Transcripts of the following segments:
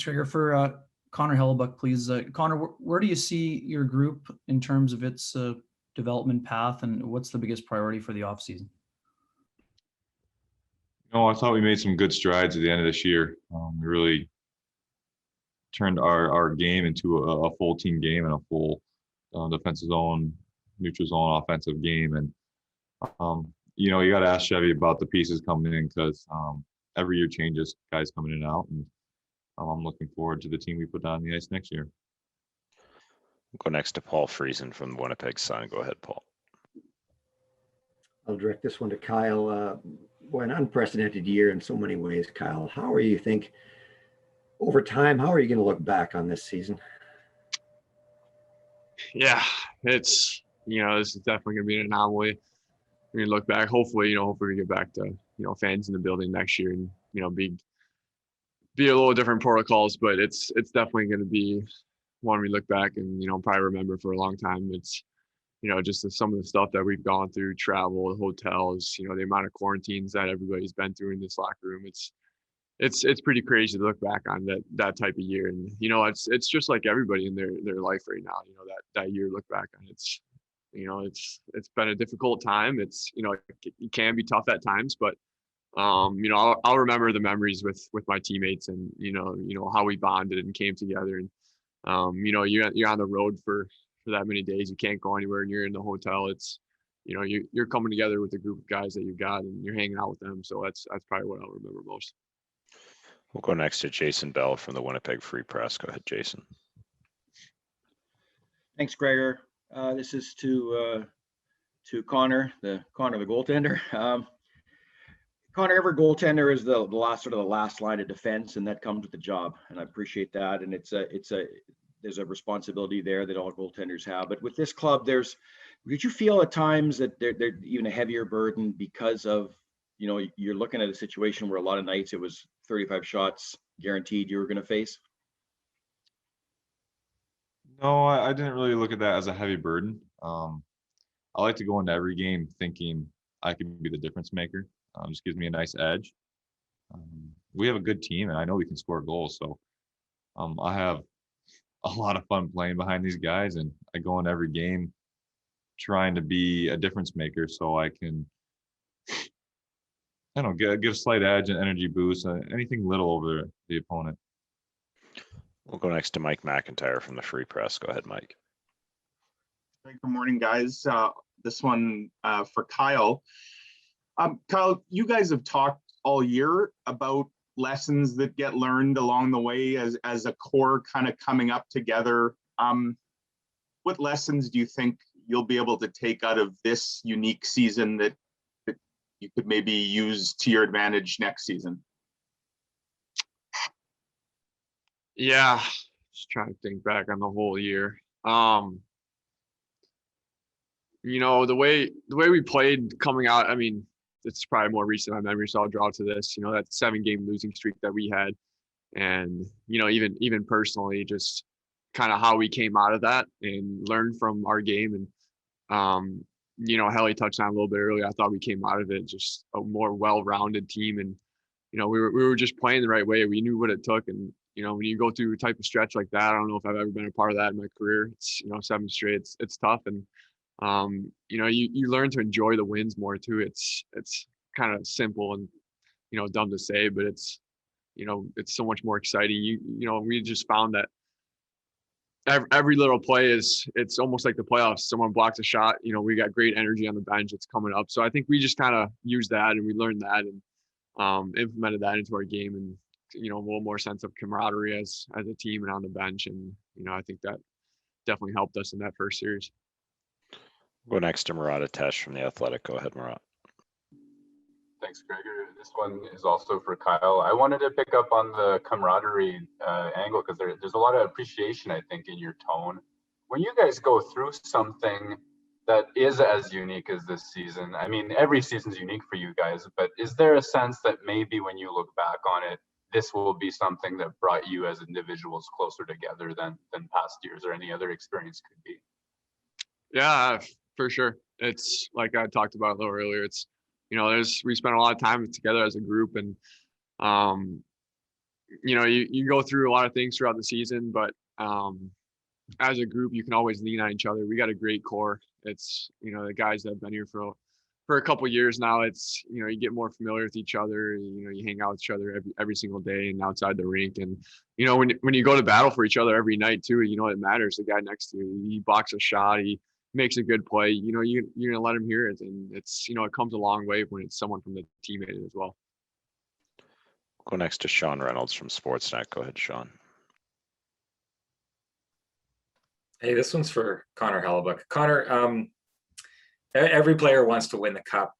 Thanks, Gregor. For Connor Hellebuyck, please. Connor, where do you see your group in terms of its development path, and what's the biggest priority for the offseason? No, I thought we made some good strides at the end of this year. We really turned our game into a full team game and a full defensive zone, neutral zone offensive game. And, you got to ask Chevy about the pieces coming in because every year changes, guys coming in and out. And I'm looking forward to the team we put on the ice next year. We'll go next to Paul Friesen from the Winnipeg Sun. Go ahead, Paul. I'll direct this one to Kyle. An unprecedented year in so many ways, Kyle. How are you think over time, how are you going to look back on this season? Yeah, it's, this is definitely going to be an anomaly. We're going to look back, hopefully we get back to, fans in the building next year and, be a little different protocols, but it's definitely going to be one we look back and, probably remember for a long time. It's, just some of the stuff that we've gone through, travel, the hotels, the amount of quarantines that everybody's been through in this locker room. It's pretty crazy to look back on that type of year. And, it's just like everybody in their life right now, that year look back on. It's been a difficult time. It's, it can be tough at times, but, I'll remember the memories with my teammates and, how we bonded and came together. And, you're on the road for that many days. You can't go anywhere and you're in the hotel. It's, you're coming together with a group of guys that you've got and you're hanging out with them. So that's probably what I'll remember most. We'll go next to Jason Bell from the Winnipeg Free Press. Go ahead, Jason. Thanks, Gregor. This is to Connor, the goaltender. Connor, every goaltender is the last line of defense, and that comes with the job. And I appreciate that. And there's a responsibility there that all goaltenders have. But with this club, did you feel at times that they're even a heavier burden because of, you're looking at a situation where a lot of nights it was 35 shots guaranteed you were going to face? No, I didn't really look at that as a heavy burden. I like to go into every game thinking I can be the difference maker. Just gives me a nice edge. We have a good team, and I know we can score goals. So I have a lot of fun playing behind these guys, and I go in every game trying to be a difference maker so I can, get a slight edge and energy boost, anything little over the opponent. We'll go next to Mike McIntyre from the Free Press. Go ahead, Mike. Good morning, guys. This one for Kyle. Kyle, you guys have talked all year about lessons that get learned along the way as a core kind of coming up together. What lessons do you think you'll be able to take out of this unique season that you could maybe use to your advantage next season? Yeah, just trying to think back on the whole year. The way we played coming out, I mean, it's probably more recent on memory, so I'll draw to this, that 7-game losing streak that we had. And, even personally, just kind of how we came out of that and learned from our game. And, Helly touched on a little bit earlier. I thought we came out of it just a more well-rounded team. And, we were just playing the right way. We knew what it took. And, when you go through a type of stretch like that, I don't know if I've ever been a part of that in my career. It's, 7 straight, it's tough. And, you learn to enjoy the wins more too. It's kind of simple and, dumb to say, but it's so much more exciting. We just found that every little play it's almost like the playoffs. Someone blocks a shot, we got great energy on the bench. It's coming up. So I think we just kind of used that and we learned that and implemented that into our game and, a little more sense of camaraderie as a team and on the bench. And, I think that definitely helped us in that first series. We'll go next to Murat Atesh from The Athletic. Go ahead, Murat. Thanks, Gregor. This one is also for Kyle. I wanted to pick up on the camaraderie angle because there's a lot of appreciation, I think, in your tone. When you guys go through something that is as unique as this season, I mean, every season's unique for you guys, but is there a sense that maybe when you look back on it, this will be something that brought you as individuals closer together than past years or any other experience could be? Yeah, for sure. It's like I talked about a little earlier. It's, we spent a lot of time together as a group and, you go through a lot of things throughout the season, but as a group, you can always lean on each other. We got a great core. It's, the guys that have been here for a couple of years now. It's, you get more familiar with each other. You hang out with each other every single day and outside the rink. And, when you go to battle for each other every night too, it matters. The guy next to you, he blocks a shot, he makes a good play. You're going to let him hear it. And it's, it comes a long way when it's someone from the teammate as well. Go next to Sean Reynolds from Sportsnet. Go ahead, Sean. Hey, this one's for Connor Hellebuyck. Connor, every player wants to win the cup.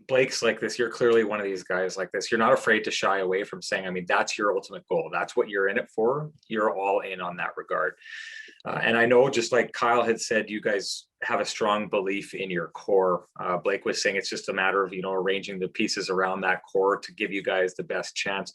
Blake's like this. You're clearly one of these guys like this. You're not afraid to shy away from saying, that's your ultimate goal. That's what you're in it for. You're all in on that regard. And I know, just like Kyle had said, you guys have a strong belief in your core. Blake was saying it's just a matter of, arranging the pieces around that core to give you guys the best chance.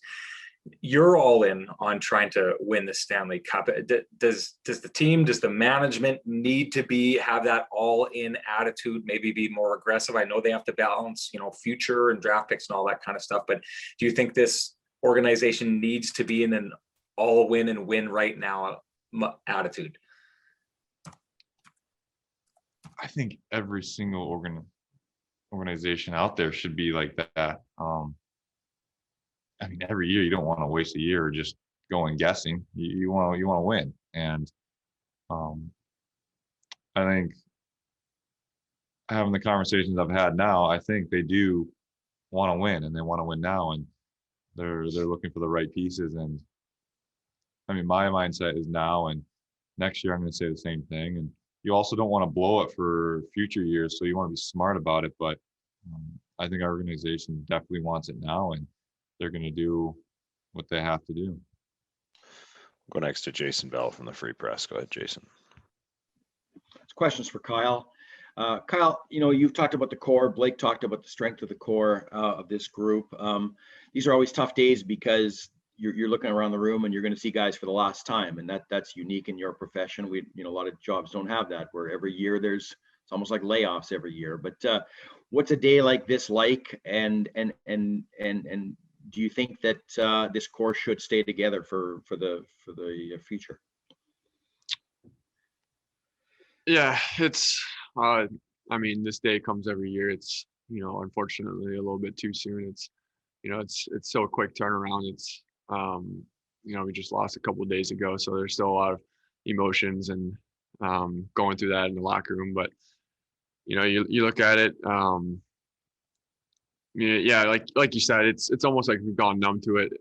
You're all in on trying to win the Stanley Cup. Does the team, does the management need to have that all in attitude, maybe be more aggressive? I know they have to balance, future and draft picks and all that kind of stuff, but do you think this organization needs to be in an all win and win right now attitude? I think every single organization out there should be like that. Every year you don't want to waste a year just going guessing. You want to win, and I think having the conversations I've had now, I think they do want to win, and they want to win now, and they're looking for the right pieces. And my mindset is now, and next year I'm going to say the same thing. And you also don't want to blow it for future years, so you want to be smart about it. But I think our organization definitely wants it now, and they're going to do what they have to do. Go next to Jason Bell from the Free Press. Go ahead, Jason. Questions for Kyle. Kyle, you've talked about the core. Blake talked about the strength of the core of this group. These are always tough days because you're looking around the room and you're going to see guys for the last time, and that's unique in your profession. A lot of jobs don't have that, where every year it's almost like layoffs every year. But what's a day like this like? And do you think that this core should stay together for the future? Yeah, it's this day comes every year. It's unfortunately a little bit too soon. It's it's so quick turnaround. It's we just lost a couple of days ago, so there's still a lot of emotions and going through that in the locker room. But you look at it. Yeah, like you said, it's almost like we've gone numb to it.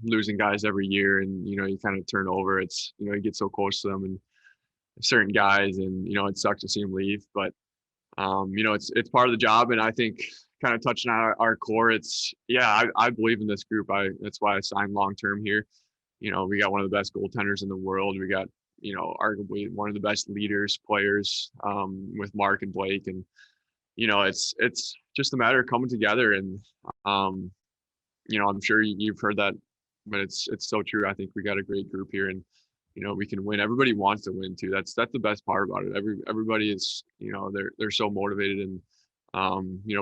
Losing guys every year, and you kind of turn over. It's you get so close to them and certain guys, and it sucks to see them leave. But it's part of the job, and I think kind of touching on our core, I believe in this group. That's why I signed long term here. We got one of the best goaltenders in the world. We got arguably one of the best leaders, players with Mark and Blake, and it's just a matter of coming together. And I'm sure you've heard that, but it's so true. I think we got a great group here, and we can win. Everybody wants to win too. That's the best part about it. Everybody is they're so motivated, and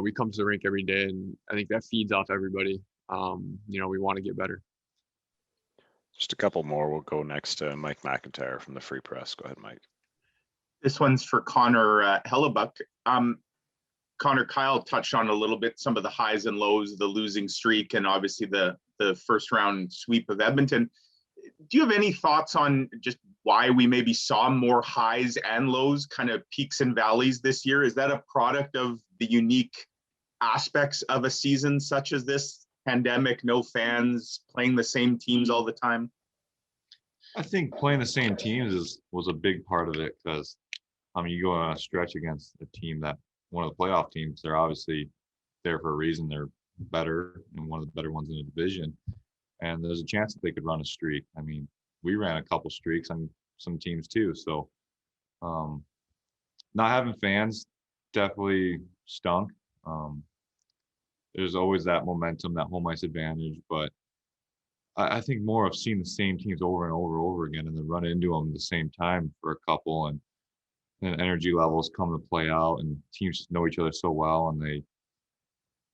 we come to the rink every day, and I think that feeds off everybody. We want to get better. Just a couple more. We'll go next to Mike McIntyre from the Free Press. Go ahead, Mike. This one's for Connor Hellebuyck. Connor, Kyle touched on a little bit some of the highs and lows, the losing streak, and obviously the first round sweep of Edmonton. Do you have any thoughts on just why we maybe saw more highs and lows, kind of peaks and valleys this year? Is that a product of the unique aspects of a season such as this? Pandemic, no fans, playing the same teams all the time? I think playing the same teams was a big part of it, because you go on a stretch against a team that one of the playoff teams, they're obviously there for a reason. They're better and one of the better ones in the division, and there's a chance that they could run a streak. We ran a couple streaks on some teams too, so not having fans definitely stunk. There's always that momentum, that home ice advantage, but I think more of seeing the same teams over and over again, and then run into them at the same time for a couple, and then energy levels come to play out, and teams know each other so well, and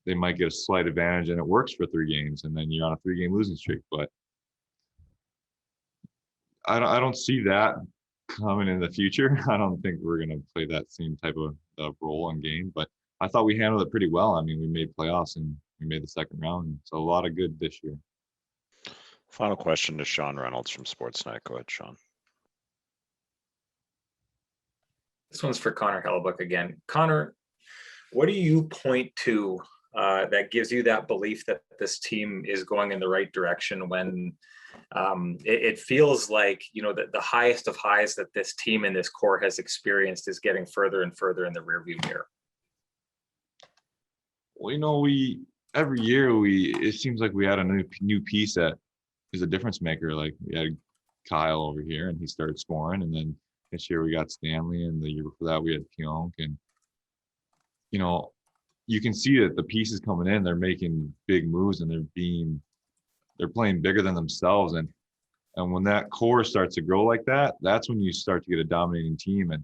they might get a slight advantage and it works for 3 games, and then you're on a 3-game losing streak. But I don't see that coming in the future. I don't think we're going to play that same type of role in game, but I thought we handled it pretty well. I mean, we made playoffs and we made the second round. So a lot of good this year. Final question to Sean Reynolds from Sportsnet. Go ahead, Sean. This one's for Connor Hellebuyck again. Connor, what do you point to that gives you that belief that this team is going in the right direction when it feels like, you know, that the highest of highs that this team and this core has experienced is getting further and further in the rearview mirror? Well, you know, every year it seems like we had a new piece that is a difference maker. Like we had Kyle over here and he started scoring, and then this year we got Stanley, and the year before that we had Pierre-Luc. And you know, you can see that the pieces coming in, they're making big moves and they're playing bigger than themselves. And when that core starts to grow like that, that's when you start to get a dominating team. And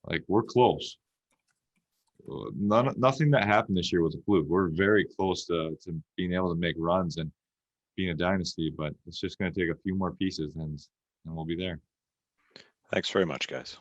like, we're close. Nothing that happened this year was a fluke. We're very close to being able to make runs and being a dynasty, but it's just going to take a few more pieces and we'll be there. Thanks very much, guys.